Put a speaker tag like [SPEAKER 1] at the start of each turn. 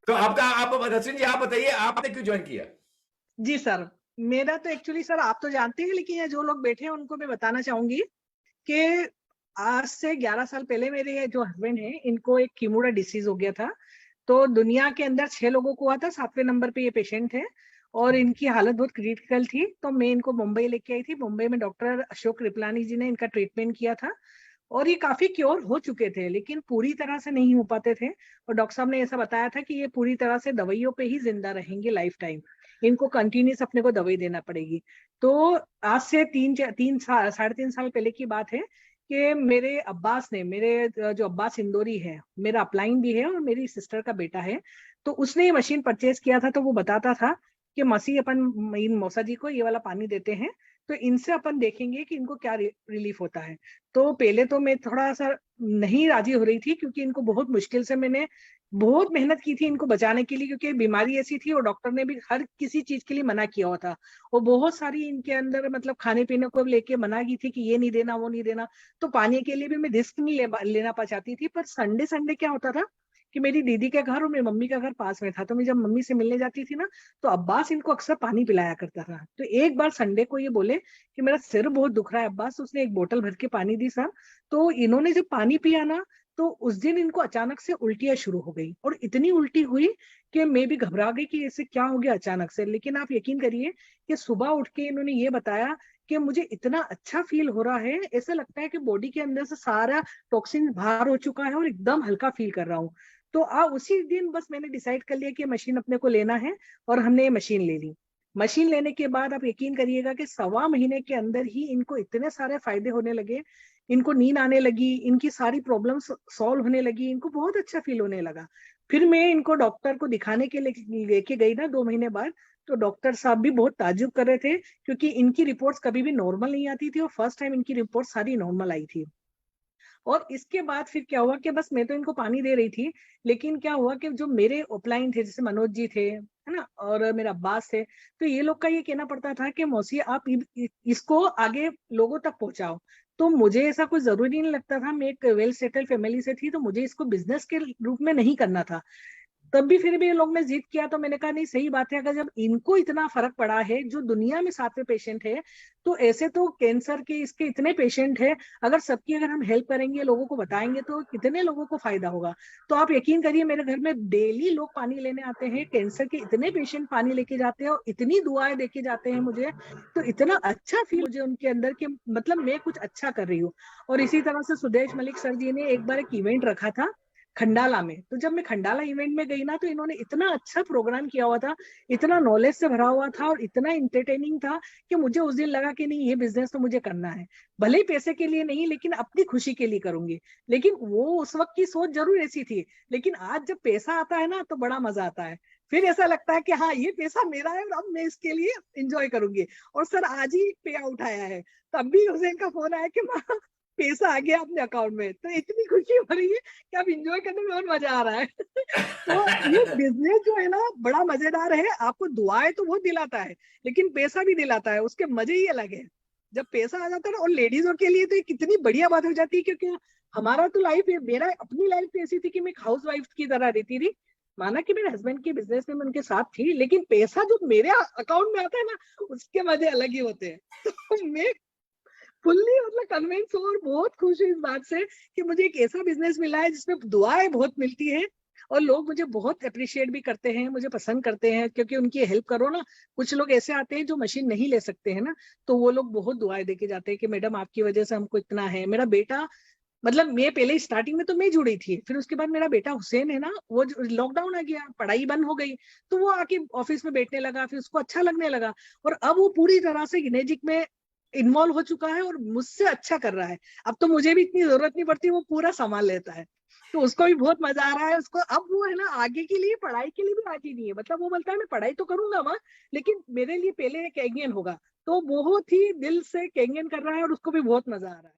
[SPEAKER 1] तो आपका आप रश्मि जी आप बताइए आपने क्यों जॉइन किया?
[SPEAKER 2] जी सर, मेरा तो एक्चुअली सर आप तो जानते हैं, लेकिन ये जो लोग बैठे हैं उनको मैं बताना चाहूँगी कि आज से 11 साल पहले मेरे ये जो हस्बैंड हैं, इनको एक किमोरा डिसीज़ हो गया था। तो दुनिया के अंदर 6 लोगों को हुआ था, 7वें नंबर पे ये पेशेंट है और इनकी हालत बहुत क्रिटिकल थी। तो मैं इनको मुंबई लेके आई थी। मुंबई में डॉक्टर अशोक कृपलानी जी ने इनका ट्रीटमेंट किया था और ये काफ़ी क्योर हो चुके थे, लेकिन पूरी तरह से नहीं हो पाते थे और डॉक्टर साहब ने ऐसा बताया था कि ये पूरी तरह से दवाइयों पे ही ज़िंदा रहेंगे लाइफ टाइम। इनको कंटीन्यूअस अपने को दवाई देना पड़ेगी। तो आज से 3 साल, साढ़े 3 साल पहले की बात है कि मेरे अब्बास ने, मेरे जो अब्बास इंदौरी है, मेरा अपलाइन भी है और मेरी सिस्टर का बेटा है, तो उसने ये मशीन परचेज़ किया था, तो वो बताता था कि मौसी अपन इन मौसा जी को ये वाला पानी देते हैं, तो इनसे अपन देखेंगे कि इनको क्या रिलीफ होता है। तो पहले तो मैं थोड़ा-सा नहीं राज़ी हो रही थी क्योंकि इनको बहुत मुश्किल से मैंने बहुत मेहनत की थी इनको बचाने के लिए, क्योंकि बीमारी ऐसी थी और डॉक्टर ने भी हर किसी चीज़ के लिए मना किया हुआ था। और बहुत सारी इनके अंदर मतलब खाने-पीने को लेके मना की थी कि ये नहीं देना, वो नहीं देना। तो पानी के लिए भी मैं रिस्क नहीं लेना चाहती थी। पर संडे-संडे क्या होता था कि मेरी दीदी का घर और मेरी मम्मी का घर पास में था। तो मैं जब मम्मी से मिलने जाती थी ना, तो अब्बास इनको अक्सर पानी पिलाया करता था। तो एक बार संडे को ये बोले कि मेरा सिर बहुत दुख रहा है अब्बास, उसने एक बोतल भर के पानी दी सर। तो इन्होंने जब पानी पिया ना, तो उस दिन इनको अचानक से उल्टियाँ शुरू हो गई और इतनी उल्टी हुई कि मैं भी घबरा गई कि ऐसे क्या हो गया अचानक से। लेकिन आप यकीन करिए कि सुबह उठ के इन्होंने ये बताया कि मुझे इतना अच्छा फ़ील हो रहा है, ऐसा लगता है कि बॉडी के अंदर से सारा टॉक्सिन बाहर हो चुका है और एकदम हल्का फ़ील कर रहा हूँ। तो उसी दिन बस मैंने डिसाइड कर लिया कि मशीन अपने को लेना है और हमने ये मशीन ले ली। मशीन लेने के बाद आप यकीन करिएगा कि सवा महीने के अंदर ही इनको इतने सारे फ़ायदे होने लगे, इनको नींद आने लगी, इनकी सारी प्रॉब्लम्स सॉल्व होने लगी, इनको बहुत अच्छा फ़ील होने लगा। फिर मैं इनको डॉक्टर को दिखाने के लिए लेके गई ना 2 महीने बाद, तो डॉक्टर साहब भी बहुत ताज्जुब कर रहे थे क्योंकि इनकी रिपोर्ट्स कभी भी नॉर्मल नहीं आती थी और फर्स्ट टाइम इनकी रिपोर्ट सारी नॉर्मल आई थी। और इसके बाद फिर क्या हुआ कि बस मैं तो इनको पानी दे रही थी, लेकिन क्या हुआ कि जो मेरे अपलाइन थे, जैसे मनोज जी थे, है ना? और मेरा अब्बास थे, तो ये लोग का ये कहना पड़ता था कि मौसी आप इसको आगे लोगों तक पहुँचाओ। तो मुझे ऐसा कोई ज़रूरी नहीं लगता था, मैं एक वेल सेटल्ड फैमिली से थी, तो मुझे इसको बिज़नेस के रूप में नहीं करना था। तब भी फिर भी ये लोग ने ज़िद किया, तो मैंने कहा नहीं सही बात है, अगर जब इनको इतना फ़र्क पड़ा है, जो दुनिया में 7वें पेशेंट है, तो ऐसे तो कैंसर के इसके इतने पेशेंट हैं, अगर हम हेल्प करेंगे, लोगों को बताएँगे तो कितने लोगों को फ़ायदा होगा। तो आप यकीन करिए मेरे घर में डेली लोग पानी लेने आते हैं, कैंसर के इतने पेशेंट पानी लेके जाते हैं और इतनी दुआएँ देके जाते हैं मुझे, तो इतना अच्छा फ़ील मुझे उनके अंदर कि मतलब मैं कुछ अच्छा कर रही हूँ। और इसी तरह से सुदेश मलिक सर जी ने एक बार एक इवेंट रखा था खंडाला में। तो जब मैं खंडाला इवेंट में गई ना, तो इन्होंने इतना अच्छा प्रोग्राम किया हुआ था, इतना नॉलेज से भरा हुआ था और इतना एंटरटेनिंग था कि मुझे उस दिन लगा कि नहीं ये बिज़नेस तो मुझे करना है। भले ही पैसे के लिए नहीं, लेकिन अपनी खुशी के लिए करूँगी। लेकिन वो उस वक़्त की सोच ज़रूर ऐसी थी, लेकिन आज जब पैसा आता है ना तो बड़ा मज़ा आता है। फिर ऐसा लगता है कि हाँ, ये पैसा मेरा है और अब मैं इसके लिए एन्जॉय करूँगी। और सर आज ही पे आउट आया है, तब भी हुसैन का फ़ोन आया कि माँ पैसा आ गया अपने अकाउंट में। तो इतनी खुशी हो रही है कि अब एन्जॉय करने में और मज़ा आ रहा है। तो ये बिज़नेस जो है ना बड़ा मज़ेदार है, आपको दुआएँ तो बहुत दिलाता है, लेकिन पैसा भी दिलाता है, उसके मज़े ही अलग है। जब पैसा आ जाता है ना, और लेडीज़ों के लिए तो ये कितनी बढ़िया बात हो जाती है, क्योंकि हमारा तो लाइफ़ है, मेरा अपनी लाइफ़ तो ऐसी थी कि मैं एक हाउसवाइफ़ की तरह रहती थी। माना कि मेरे हस्बैंड के बिज़नेस में मैं उनके साथ थी, लेकिन पैसा जो मेरे अकाउंट में आता है ना, उसके मज़े अलग ही होते हैं। तो मैं फुल्ली मतलब कन्विंस हूँ और बहुत खुश हूँ इस बात से कि मुझे एक ऐसा बिज़नेस मिला है जिसमें दुआएँ बहुत मिलती हैं और लोग मुझे बहुत एप्रिशिएट भी करते हैं, मुझे पसंद करते हैं, क्योंकि उनकी हेल्प करो ना, कुछ लोग ऐसे आते हैं जो मशीन नहीं ले सकते हैं ना, तो वो लोग बहुत दुआएँ देके जाते हैं कि मैडम आपकी वज़ह से हमको इतना है। मेरा बेटा मतलब मैं पहले स्टार्टिंग में तो मैं जुड़ी थी, फिर उसके बाद मेरा बेटा हुसैन है ना, वो जो लॉकडाउन आ गया, पढ़ाई बंद हो गई, तो वो आके ऑफ़िस में बैठने लगा, फिर उसको अच्छा लगने लगा और अब वो पूरी तरह से गिनेजिक में इन्वॉल्व हो चुका है और मुझसे अच्छा कर रहा है। अब तो मुझे भी इतनी ज़रूरत नहीं पड़ती, वो पूरा सँभाल लेता है। तो उसको भी बहुत मज़ा आ रहा है, उसको अब वो है ना आगे के लिए पढ़ाई के लिए भी राज़ी नहीं है। मतलब वो बोलता है मैं पढ़ाई तो करूँगा माँ, लेकिन मेरे लिए पहले एक केंगन होगा। तो बहुत ही दिल से केंगन कर रहा है और उसको भी बहुत मज़ा आ रहा है।